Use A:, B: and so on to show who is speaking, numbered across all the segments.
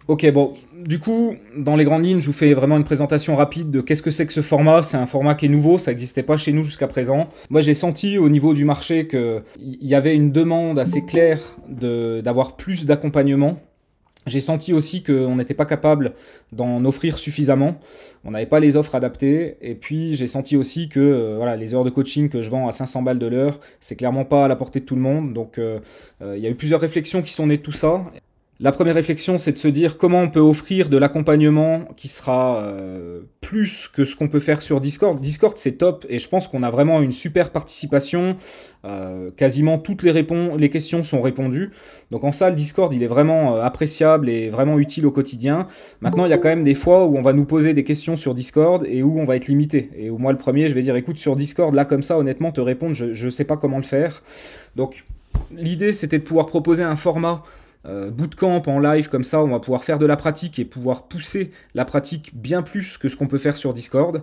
A: Ok, bon, du coup, dans les grandes lignes, je vous fais vraiment une présentation rapide de qu'est-ce que c'est que ce format. C'est un format qui est nouveau, ça n'existait pas chez nous jusqu'à présent. Moi, j'ai senti au niveau du marché qu'il y avait une demande assez claire d'avoir plus d'accompagnement. J'ai senti aussi qu'on n'était pas capable d'en offrir suffisamment. On n'avait pas les offres adaptées. Et puis, j'ai senti aussi que voilà, les heures de coaching que je vends à 500 balles de l'heure, c'est clairement pas à la portée de tout le monde. Donc, il y a eu plusieurs réflexions qui sont nées de tout ça. La première réflexion, c'est de se dire comment on peut offrir de l'accompagnement qui sera plus que ce qu'on peut faire sur Discord. Discord, c'est top et je pense qu'on a vraiment une super participation. Quasiment toutes les questions sont répondues. Donc en ça, le Discord, il est vraiment appréciable et vraiment utile au quotidien. Maintenant, il y a quand même des fois où on va nous poser des questions sur Discord et où on va être limité. Et où moi, le premier, je vais dire, écoute, sur Discord, là, comme ça, honnêtement, te répondre, je ne sais pas comment le faire. Donc l'idée, c'était de pouvoir proposer un format bootcamp en live comme ça, on va pouvoir faire de la pratique et pouvoir pousser la pratique bien plus que ce qu'on peut faire sur Discord.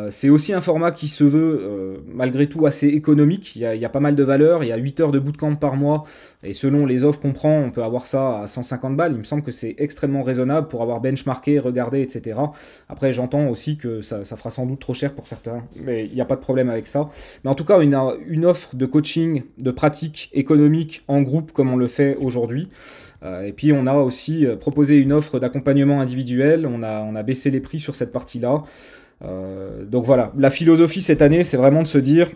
A: C'est aussi un format qui se veut malgré tout assez économique, il y a pas mal de valeurs, il y a 8 heures de bootcamp par mois et selon les offres qu'on prend, on peut avoir ça à 150 balles. Il me semble que c'est extrêmement raisonnable pour avoir benchmarké, regardé, etc. Après, j'entends aussi que ça fera sans doute trop cher pour certains, mais il n'y a pas de problème avec ça. Mais en tout cas, une offre de coaching, de pratique économique en groupe comme on le fait aujourd'hui. Et puis on a aussi proposé une offre d'accompagnement individuel, on a baissé les prix sur cette partie-là. Donc voilà, la philosophie cette année, c'est vraiment de se dire,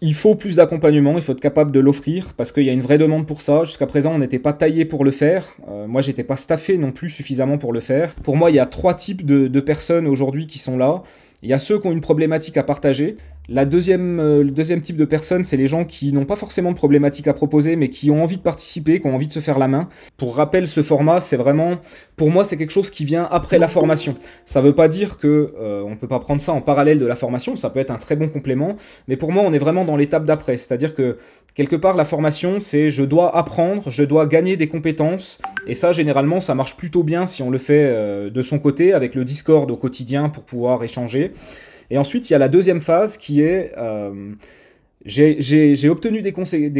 A: il faut plus d'accompagnement, il faut être capable de l'offrir, parce qu'il y a une vraie demande pour ça. Jusqu'à présent, on n'était pas taillé pour le faire. Moi, j'étais pas staffé non plus suffisamment pour le faire. Pour moi, il y a trois types de personnes aujourd'hui qui sont là. Il y a ceux qui ont une problématique à partager. Le deuxième type de personnes, c'est les gens qui n'ont pas forcément de problématique à proposer, mais qui ont envie de participer, qui ont envie de se faire la main. Pour rappel, ce format, c'est vraiment, pour moi, c'est quelque chose qui vient après la formation. Ça ne veut pas dire que on peut pas prendre ça en parallèle de la formation. Ça peut être un très bon complément, mais pour moi, on est vraiment dans l'étape d'après. C'est-à-dire que quelque part, la formation, c'est je dois apprendre, je dois gagner des compétences, et ça, généralement, ça marche plutôt bien si on le fait de son côté, avec le Discord au quotidien pour pouvoir échanger. Et ensuite, il y a la deuxième phase qui est j'ai obtenu des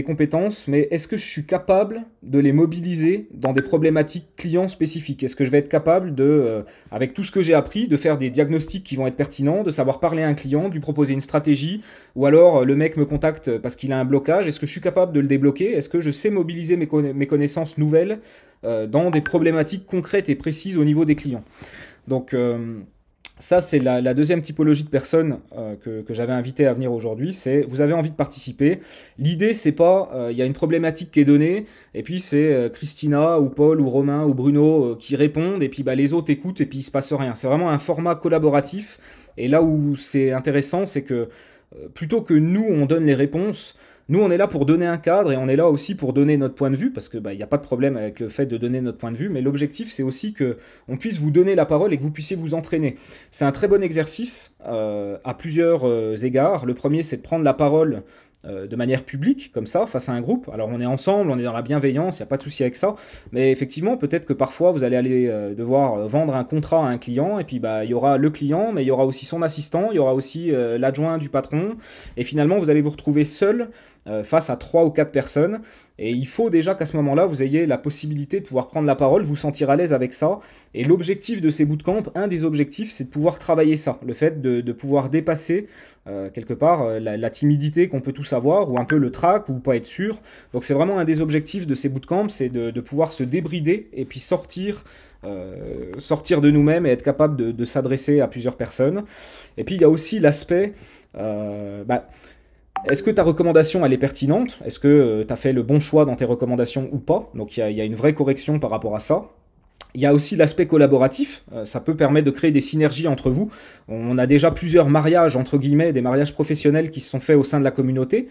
A: compétences, mais est-ce que je suis capable de les mobiliser dans des problématiques clients spécifiques? Est-ce que je vais être capable de, avec tout ce que j'ai appris, de faire des diagnostics qui vont être pertinents, de savoir parler à un client, de lui proposer une stratégie, ou alors le mec me contacte parce qu'il a un blocage, est-ce que je suis capable de le débloquer? Est-ce que je sais mobiliser mes connaissances nouvelles dans des problématiques concrètes et précises au niveau des clients? Donc ça, c'est la deuxième typologie de personnes que j'avais invité à venir aujourd'hui. C'est vous avez envie de participer. L'idée, c'est pas il y a une problématique qui est donnée, et puis c'est Christina ou Paul ou Romain ou Bruno qui répondent, et puis bah, les autres écoutent, et puis il se passe rien. C'est vraiment un format collaboratif. Et là où c'est intéressant, c'est que plutôt que nous, on donne les réponses, nous, on est là pour donner un cadre et on est là aussi pour donner notre point de vue, parce que bah, il n'y a pas de problème avec le fait de donner notre point de vue, mais l'objectif, c'est aussi que on puisse vous donner la parole et que vous puissiez vous entraîner. C'est un très bon exercice à plusieurs égards. Le premier, c'est de prendre la parole de manière publique, comme ça, face à un groupe. Alors on est ensemble, on est dans la bienveillance, il n'y a pas de souci avec ça, mais effectivement, peut-être que parfois vous allez aller devoir vendre un contrat à un client, et puis bah, il y aura le client, mais il y aura aussi son assistant, il y aura aussi l'adjoint du patron, et finalement vous allez vous retrouver seul face à 3 ou 4 personnes. Et il faut déjà qu'à ce moment-là, vous ayez la possibilité de pouvoir prendre la parole, vous sentir à l'aise avec ça. Et l'objectif de ces bootcamps, un des objectifs, c'est de pouvoir travailler ça. Le fait de pouvoir dépasser quelque part la timidité qu'on peut tous avoir, ou un peu le trac, ou pas être sûr. Donc c'est vraiment un des objectifs de ces bootcamps, c'est de pouvoir se débrider et puis sortir de nous-mêmes et être capable de s'adresser à plusieurs personnes. Et puis il y a aussi l'aspect... est-ce que ta recommandation, elle est pertinente? Est-ce que tu as fait le bon choix dans tes recommandations ou pas? Donc il y a une vraie correction par rapport à ça. Il y a aussi l'aspect collaboratif, ça peut permettre de créer des synergies entre vous. On a déjà plusieurs mariages, entre guillemets, des mariages professionnels qui se sont faits au sein de la communauté.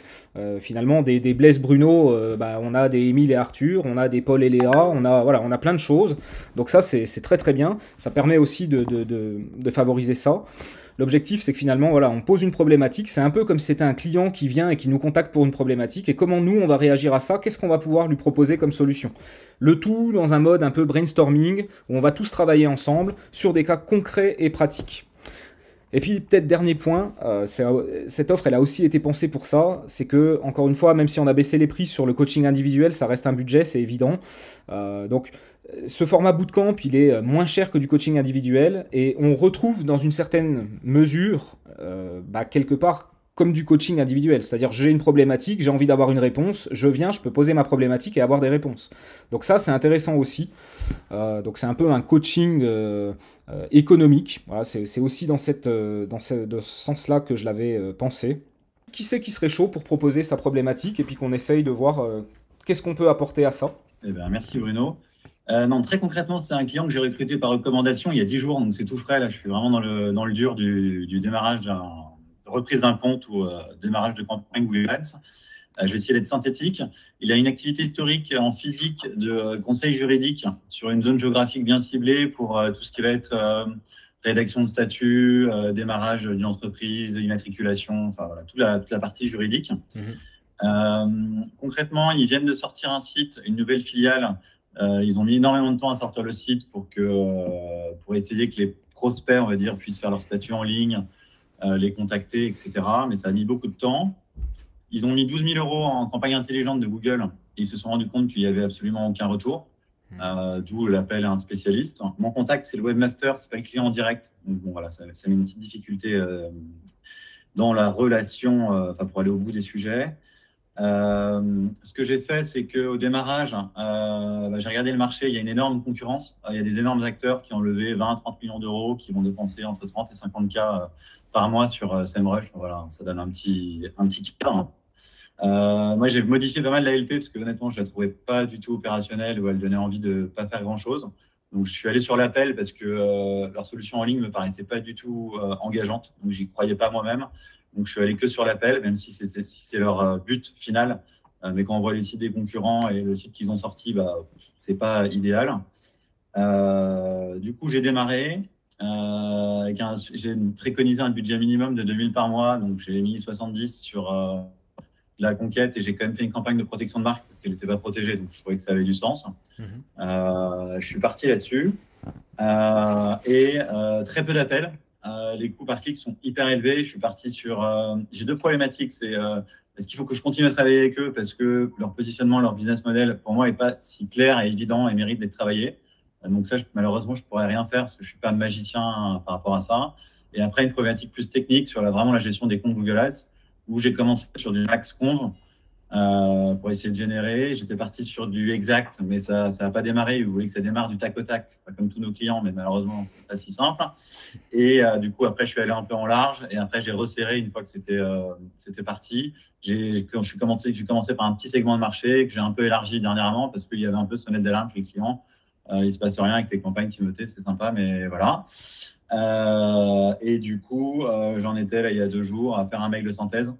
A: Finalement, des Blaise Bruno, on a des Émile et Arthur, on a des Paul et Léa, on a plein de choses. Donc ça, c'est très très bien. Ça permet aussi de favoriser ça. L'objectif, c'est que finalement, voilà, on pose une problématique. C'est un peu comme si c'était un client qui vient et qui nous contacte pour une problématique. Et comment nous, on va réagir à ça? Qu'est-ce qu'on va pouvoir lui proposer comme solution? Le tout dans un mode un peu brainstorming, où on va tous travailler ensemble sur des cas concrets et pratiques. Et puis peut-être dernier point, cette offre elle a aussi été pensée pour ça, c'est que encore une fois, même si on a baissé les prix sur le coaching individuel, ça reste un budget, c'est évident. Donc Ce format bootcamp, il est moins cher que du coaching individuel et on retrouve dans une certaine mesure, quelque part, comme du coaching individuel. C'est-à-dire, j'ai une problématique, j'ai envie d'avoir une réponse, je viens, je peux poser ma problématique et avoir des réponses. Donc ça, c'est intéressant aussi. Donc c'est un peu un coaching économique. Voilà, c'est aussi dans ce sens-là que je l'avais pensé. Qui c'est qui serait chaud pour proposer sa problématique et puis qu'on essaye de voir qu'est-ce qu'on peut apporter à ça?
B: Eh ben, merci Bruno. Non, très concrètement, c'est un client que j'ai recruté par recommandation il y a 10 jours, donc c'est tout frais. Là, je suis vraiment dans le dur du démarrage reprise d'un compte ou démarrage de campagne Google Ads. Je vais essayer d'être synthétique. Il a une activité historique en physique de conseil juridique sur une zone géographique bien ciblée pour tout ce qui va être rédaction de statut, démarrage d'une entreprise, immatriculation, enfin voilà, toute la partie juridique. Concrètement, ils viennent de sortir un site, une nouvelle filiale. Ils ont mis énormément de temps à sortir le site pour essayer que les prospects, on va dire, puissent faire leur statut en ligne, les contacter, etc. Mais ça a mis beaucoup de temps. Ils ont mis 12 000 € en campagne intelligente de Google et ils se sont rendus compte qu'il n'y avait absolument aucun retour, d'où l'appel à un spécialiste. Mon contact, c'est le webmaster, c'est pas le client en direct. Donc bon, voilà, ça met une petite difficulté dans la relation, pour aller au bout des sujets. Ce que j'ai fait, c'est qu'au démarrage, j'ai regardé le marché, il y a une énorme concurrence. Il y a des énormes acteurs qui ont levé 20-30 millions d'euros, qui vont dépenser entre 30 et 50 K par mois sur SEMrush. Voilà, ça donne un petit cadre. Moi, j'ai modifié pas mal la LP parce que honnêtement, je la trouvais pas du tout opérationnelle ou elle donnait envie de pas faire grand-chose. Donc, je suis allé sur l'appel parce que leur solution en ligne me paraissait pas du tout engageante. Donc, j'y croyais pas moi-même. Donc, je suis allé que sur l'appel, même si c'est leur but final. Mais quand on voit les sites des concurrents et le site qu'ils ont sorti, c'est pas idéal. Du coup, j'ai démarré. J'ai préconisé un budget minimum de 2000 par mois. Donc, j'ai mis 70 sur la conquête et j'ai quand même fait une campagne de protection de marque parce qu'elle n'était pas protégée. Donc, je trouvais que ça avait du sens. Je suis parti là-dessus. Très peu d'appels. Les coûts par clic sont hyper élevés. Je suis parti sur. J'ai deux problématiques. C'est est-ce qu'il faut que je continue à travailler avec eux parce que leur positionnement, leur business model, pour moi, n'est pas si clair et évident et mérite d'être travaillé. Donc ça, malheureusement, je pourrais rien faire parce que je suis pas magicien par rapport à ça. Et après, une problématique plus technique sur vraiment la gestion des comptes Google Ads où j'ai commencé sur du max conv pour essayer de générer. J'étais parti sur du exact, mais ça n'a pas démarré. Vous voulez que ça démarre du tac au tac, pas comme tous nos clients, mais malheureusement, c'est pas si simple. Et du coup, après, je suis allé un peu en large et après, j'ai resserré une fois que c'était parti. J'ai commencé par un petit segment de marché que j'ai un peu élargi dernièrement parce qu'il y avait un peu sonnette d'alarme chez les clients. Il se passe rien avec les campagnes Timothée, c'est sympa, mais voilà. Et du coup, j'en étais là il y a 2 jours à faire un mail de synthèse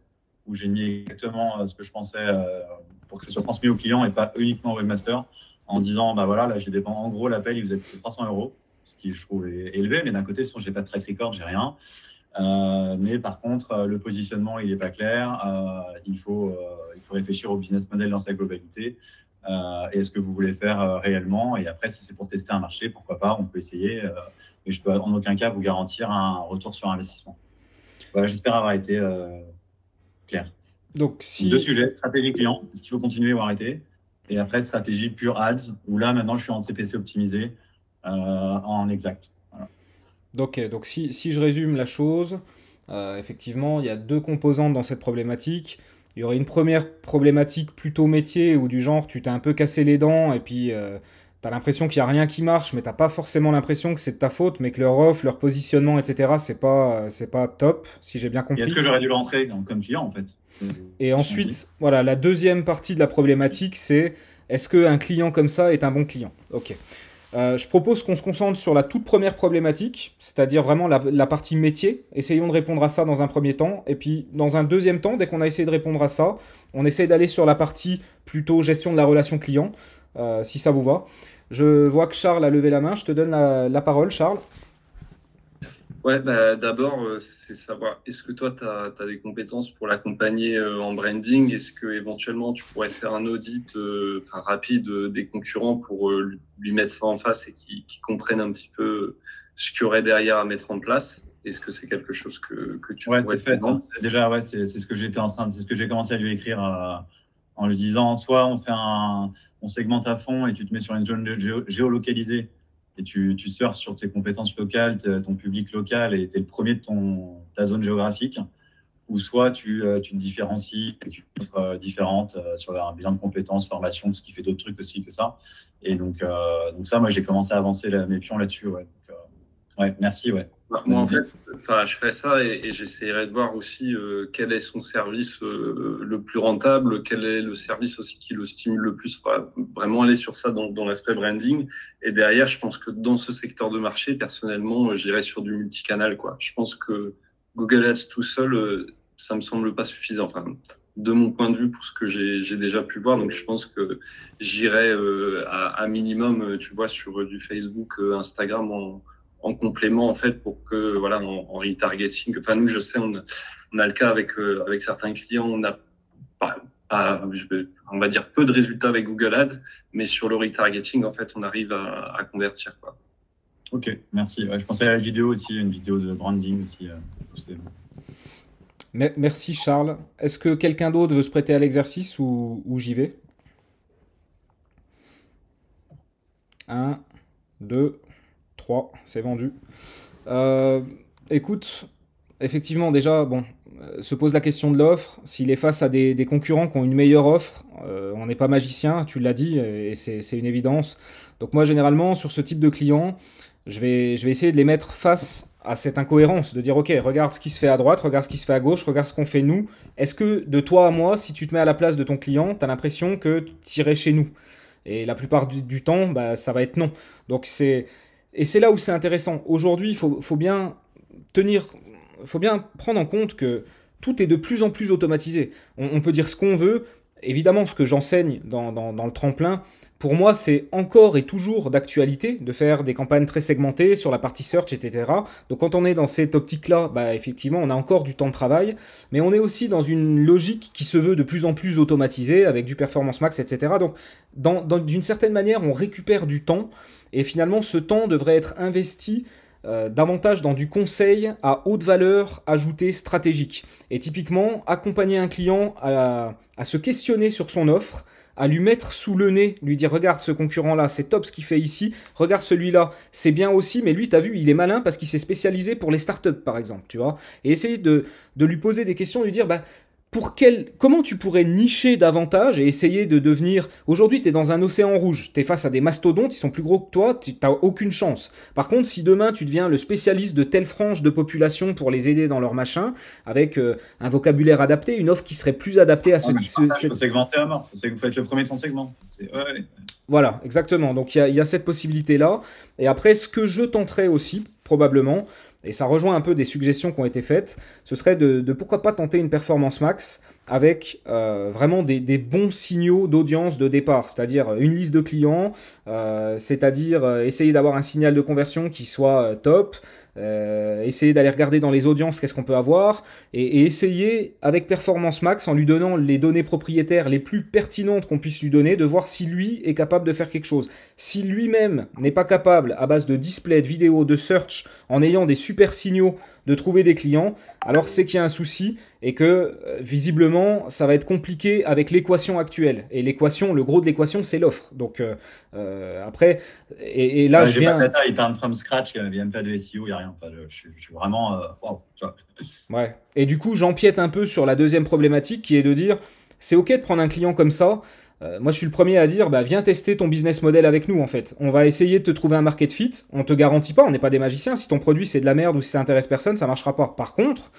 B: où j'ai mis exactement ce que je pensais pour que ce soit transmis aux clients et pas uniquement au webmaster en disant voilà, là j'ai dépend en gros l'appel il vous a coûté 300 €, ce qui je trouve est élevé, mais d'un côté, si j'ai pas de track record, j'ai rien. Mais par contre, le positionnement il est pas clair. Il faut réfléchir au business model dans sa globalité. Et est-ce que vous voulez faire réellement? Et après, si c'est pour tester un marché, pourquoi pas, on peut essayer. Mais je peux en aucun cas vous garantir un retour sur investissement. Voilà, j'espère avoir été clair.
A: Donc,
B: 2 sujets, stratégie client, est-ce qu'il faut continuer ou arrêter? Et après, stratégie pure ads, où là, maintenant, je suis en CPC optimisé en exact. Voilà.
A: Donc si je résume la chose, effectivement, il y a deux composantes dans cette problématique. Il y aurait une première problématique plutôt métier, où du genre, tu t'es un peu cassé les dents, et puis tu as l'impression qu'il n'y a rien qui marche, mais t'as pas forcément l'impression que c'est de ta faute, mais que leur offre, leur positionnement, etc., c'est pas top, si j'ai bien
B: Et est-ce
A: compris.
B: que j'aurais dû le rentrer comme client, en fait?
A: Et ensuite, voilà, la deuxième partie de la problématique, c'est est-ce qu'un client comme ça est un bon client? Ok. Je propose qu'on se concentre sur la toute première problématique, c'est-à-dire vraiment la partie métier. Essayons de répondre à ça dans un premier temps. Et puis, dans un deuxième temps, dès qu'on a essayé de répondre à ça, on essaye d'aller sur la partie plutôt gestion de la relation client, si ça vous va. Je vois que Charles a levé la main. Je te donne la parole, Charles.
C: Ouais, d'abord, c'est savoir, est-ce que toi, tu as des compétences pour l'accompagner en branding? Est-ce que éventuellement tu pourrais faire un audit rapide des concurrents pour lui mettre ça en face et qu'il comprenne un petit peu ce qu'il y aurait derrière à mettre en place? Est-ce que c'est quelque chose que tu pourrais
B: c'est fait,
C: faire?
B: déjà, c'est ce que j'ai commencé à lui écrire en lui disant, soit on segmente à fond et tu te mets sur une zone géolocalisée et tu surfes sur tes compétences locales, ton public local et tu es le premier de ta zone géographique. Ou soit tu te différencies et tu offres différentes sur un bilan de compétences, formation, ce qui fait d'autres trucs aussi que ça. Et donc ça, moi, j'ai commencé à avancer mes pions là-dessus. Ouais. Ouais, merci. Ouais.
C: Moi, en fait, je fais ça et j'essaierai de voir aussi quel est son service le plus rentable, quel est le service aussi qui le stimule le plus. Vraiment aller sur ça dans l'aspect branding. Et derrière, je pense que dans ce secteur de marché, personnellement, j'irai sur du multicanal, quoi. Je pense que Google Ads tout seul, ça me semble pas suffisant. Enfin, de mon point de vue, pour ce que j'ai déjà pu voir. Donc, je pense que j'irai à minimum, tu vois, sur du Facebook, Instagram en complément, en fait, pour que, voilà, en retargeting. Enfin, nous, je sais, on a le cas avec certains clients, on a on va dire peu de résultats avec Google Ads, mais sur le retargeting, en fait, on arrive à convertir, quoi.
B: Ok, merci. Ouais, je pensais à la vidéo aussi, une vidéo de branding aussi.
A: Merci Charles. Est-ce que quelqu'un d'autre veut se prêter à l'exercice ou j'y vais? 1, 2, 3, c'est vendu. Écoute, effectivement déjà, bon, se pose la question de l'offre. S'il est face à des concurrents qui ont une meilleure offre, on n'est pas magicien, tu l'as dit, et c'est une évidence. Donc moi, généralement, sur ce type de clients, je vais essayer de les mettre face à cette incohérence, de dire ok, regarde ce qui se fait à droite, regarde ce qui se fait à gauche, regarde ce qu'on fait nous. Est-ce que de toi à moi, si tu te mets à la place de ton client, tu as l'impression que tu irais chez nous? Et la plupart du temps, bah, ça va être non. Donc c'est là où c'est intéressant. Aujourd'hui, il faut bien prendre en compte que tout est de plus en plus automatisé. On peut dire ce qu'on veut. Évidemment, ce que j'enseigne dans le tremplin, pour moi, c'est encore et toujours d'actualité de faire des campagnes très segmentées sur la partie search, etc. Donc quand on est dans cette optique-là, bah, effectivement, on a encore du temps de travail, mais on est aussi dans une logique qui se veut de plus en plus automatisée, avec du performance max, etc. Donc d'une certaine manière, on récupère du temps, et finalement, ce temps devrait être investi davantage dans du conseil à haute valeur ajoutée stratégique. Et typiquement, accompagner un client à se questionner sur son offre, à lui mettre sous le nez, lui dire regarde ce concurrent-là, c'est top ce qu'il fait ici, regarde celui-là, c'est bien aussi, mais lui, t'as vu, il est malin parce qu'il s'est spécialisé pour les startups, par exemple, tu vois. Et essayer de lui poser des questions, lui dire, bah, comment tu pourrais nicher davantage et essayer de devenir... Aujourd'hui, tu es dans un océan rouge, tu es face à des mastodontes, ils sont plus gros que toi, tu n'as aucune chance. Par contre, si demain, tu deviens le spécialiste de telle frange de population pour les aider dans leur machin, avec un vocabulaire adapté, une offre qui serait plus adaptée à ce...
B: Il faut segmenter à mort, il faut être le premier de son segment. Ouais.
A: Voilà, exactement. Donc, il y a cette possibilité-là. Et après, ce que je tenterai aussi, probablement... Et ça rejoint un peu des suggestions qui ont été faites, ce serait de pourquoi pas tenter une performance max avec vraiment des bons signaux d'audience de départ, c'est-à-dire une liste de clients, c'est-à-dire essayer d'avoir un signal de conversion qui soit top, essayer d'aller regarder dans les audiences qu'est-ce qu'on peut avoir, et essayer avec Performance Max, en lui donnant les données propriétaires les plus pertinentes qu'on puisse lui donner, de voir si lui est capable de faire quelque chose. Si lui-même n'est pas capable, à base de display, de vidéo, de search, en ayant des super signaux, de trouver des clients, alors c'est qu'il y a un souci, et que visiblement ça va être compliqué avec l'équation actuelle. Et l'équation, le gros de l'équation, c'est l'offre. Donc après, et là je viens...
B: Pas de data, il parle from scratch, il n'y a même pas de SEO, il n'y a rien. Enfin, je suis vraiment... wow, tu vois.
A: Ouais. Et du coup, j'empiète un peu sur la deuxième problématique, qui est de dire, c'est ok de prendre un client comme ça. Moi, je suis le premier à dire, bah, viens tester ton business model avec nous, en fait. On va essayer de te trouver un market fit. On te garantit pas, on n'est pas des magiciens. Si ton produit, c'est de la merde ou si ça intéresse personne, ça marchera pas. Par contre,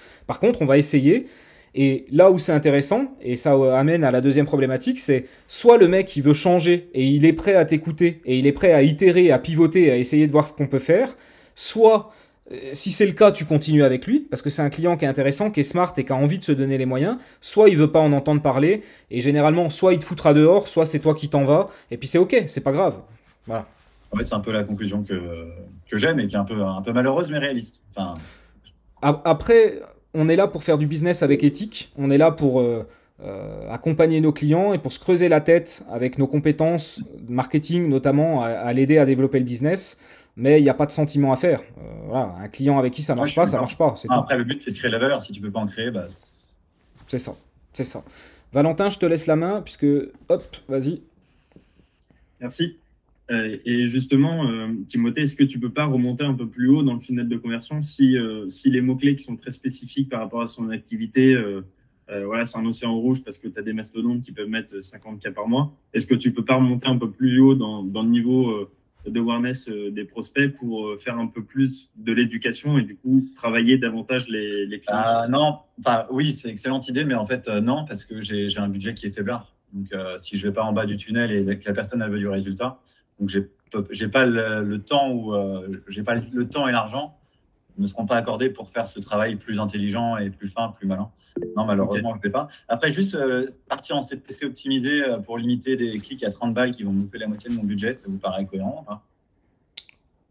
A: on va essayer. Et là où c'est intéressant, et ça amène à la deuxième problématique, c'est soit le mec, il veut changer et il est prêt à t'écouter et il est prêt à itérer, à pivoter, à essayer de voir ce qu'on peut faire. Soit, si c'est le cas, tu continues avec lui, parce que c'est un client qui est intéressant, qui est smart et qui a envie de se donner les moyens. Soit il veut pas en entendre parler, et généralement, soit il te foutra dehors, soit c'est toi qui t'en vas, et puis c'est ok, c'est pas grave. Voilà.
B: En fait, c'est un peu la conclusion que j'aime et qui est un peu malheureuse, mais réaliste. Enfin...
A: Après, on est là pour faire du business avec éthique, on est là pour accompagner nos clients et pour se creuser la tête avec nos compétences marketing, notamment à l'aider à développer le business. Mais il n'y a pas de sentiment à faire. Voilà, un client avec qui ça marche pas, ça marche pas.
B: Après, le but, c'est de créer la valeur. Si tu peux pas en créer, bah...
A: C'est ça. Valentin, je te laisse la main, puisque... Hop, vas-y.
D: Merci. Et justement, Timothée, est-ce que tu peux pas remonter un peu plus haut dans le funnel de conversion si les mots-clés qui sont très spécifiques par rapport à son activité, voilà, c'est un océan rouge parce que tu as des mastodontes qui peuvent mettre 50K par mois. Est-ce que tu peux pas remonter un peu plus haut dans le niveau d'awareness des prospects pour faire un peu plus de l'éducation et du coup travailler davantage les clients sur ça?
B: Non, enfin oui, c'est une excellente idée, mais en fait non, parce que j'ai un budget qui est faiblard. Donc si je vais pas en bas du tunnel et que la personne elle veut du résultat, donc j'ai pas le temps ou j'ai pas le temps et l'argent ne seront pas accordés pour faire ce travail plus intelligent et plus fin, plus malin. Non, malheureusement, je ne vais pas. Après, juste partir en CPC optimisé pour limiter des clics à 30 balles qui vont bouffer la moitié de mon budget, ça vous paraît cohérent, hein?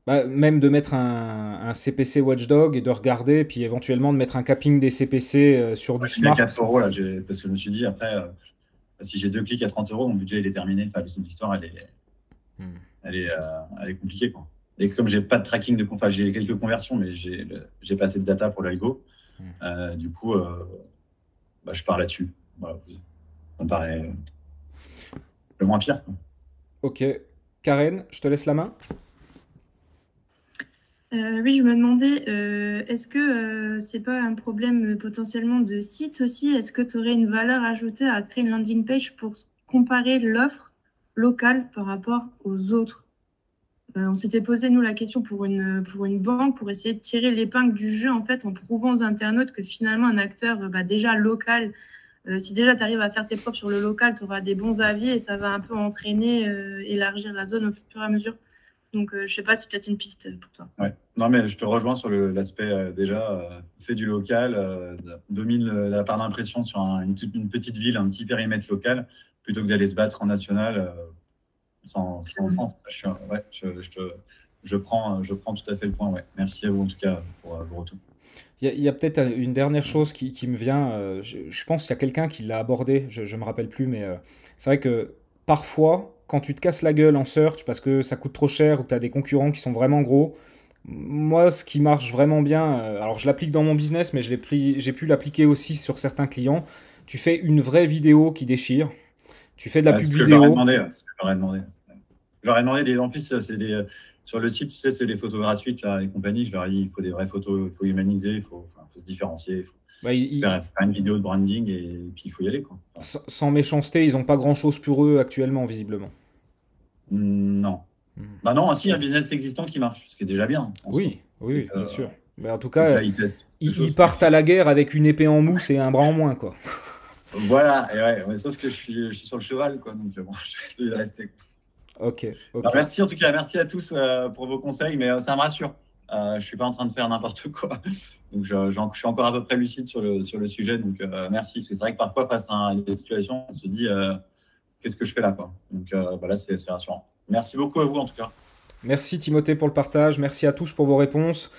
A: Bah, même de mettre un CPC Watchdog et de regarder, puis éventuellement de mettre un capping des CPC sur du
B: J'ai mis à
A: smart.
B: 4 euros là, parce que je me suis dit, après, si j'ai 2 clics à 30 euros, mon budget il est terminé. Enfin, l'histoire, elle est compliquée, quoi. Et comme j'ai pas de tracking de enfin, j'ai quelques conversions, mais j'ai pas assez de data pour l'algo. Du coup, bah, je pars là-dessus. Voilà, ça me paraît le moins pire, quoi.
A: Ok. Karen, je te laisse la main.
E: Oui, je me demandais, est-ce que c'est pas un problème potentiellement de site aussi? Est-ce que tu aurais une valeur ajoutée à créer une landing page pour comparer l'offre locale par rapport aux autres? On s'était posé, nous, la question pour une banque, pour essayer de tirer l'épingle du jeu, en fait, en prouvant aux internautes que finalement, un acteur déjà local, si déjà tu arrives à faire tes preuves sur le local, tu auras des bons avis et ça va un peu entraîner, élargir la zone au fur et à mesure. Donc, je ne sais pas, c'est peut-être une piste pour toi.
B: Ouais. Non, mais je te rejoins sur l'aspect déjà, fait du local, domine la part d'impression sur une petite ville, un petit périmètre local, plutôt que d'aller se battre en national sans sens. Ouais, je prends tout à fait le point. Ouais. Merci à vous en tout cas pour vos retours.
A: Il y a peut-être une dernière chose qui me vient. Je pense qu'il y a quelqu'un qui l'a abordé, je ne me rappelle plus, mais c'est vrai que parfois, quand tu te casses la gueule en search parce que ça coûte trop cher ou que tu as des concurrents qui sont vraiment gros, moi, ce qui marche vraiment bien, alors je l'applique dans mon business, mais j'ai pu l'appliquer aussi sur certains clients. Tu fais une vraie vidéo qui déchire. Tu fais de la pub
B: Ce que je leur ai
A: vidéo.
B: demandé, ce que je leur ai demandé. Je leur ai demandé en plus, c'est sur le site, tu sais, c'est les photos gratuites là, et compagnie. Je leur ai dit, il faut des vraies photos, il faut humaniser, il faut se différencier, il faut
A: Bah,
B: faire une vidéo de branding et puis il faut y aller, quoi.
A: sans méchanceté, ils n'ont pas grand-chose pour eux actuellement, visiblement.
B: Non. Bah non, si, un business existant qui marche, ce qui est déjà bien.
A: Oui, oui, bien sûr. Mais en tout
B: Donc
A: cas,
B: là, ils testent quelque chose.
A: ils partent à la guerre avec une épée en mousse et un bras en moins, quoi.
B: Voilà, et ouais, sauf que je suis sur le cheval, quoi. Donc bon, je vais essayer de rester.
A: Ok, ok.
B: Alors, merci en tout cas, merci à tous pour vos conseils, mais ça me rassure. Je suis pas en train de faire n'importe quoi. Donc je suis encore à peu près lucide sur le sujet. Donc merci. Parce que c'est vrai que parfois, face à des situations, on se dit qu'est-ce que je fais là, quoi. Donc là, c'est rassurant. Merci beaucoup à vous en tout cas.
A: Merci Timothée pour le partage, merci à tous pour vos réponses.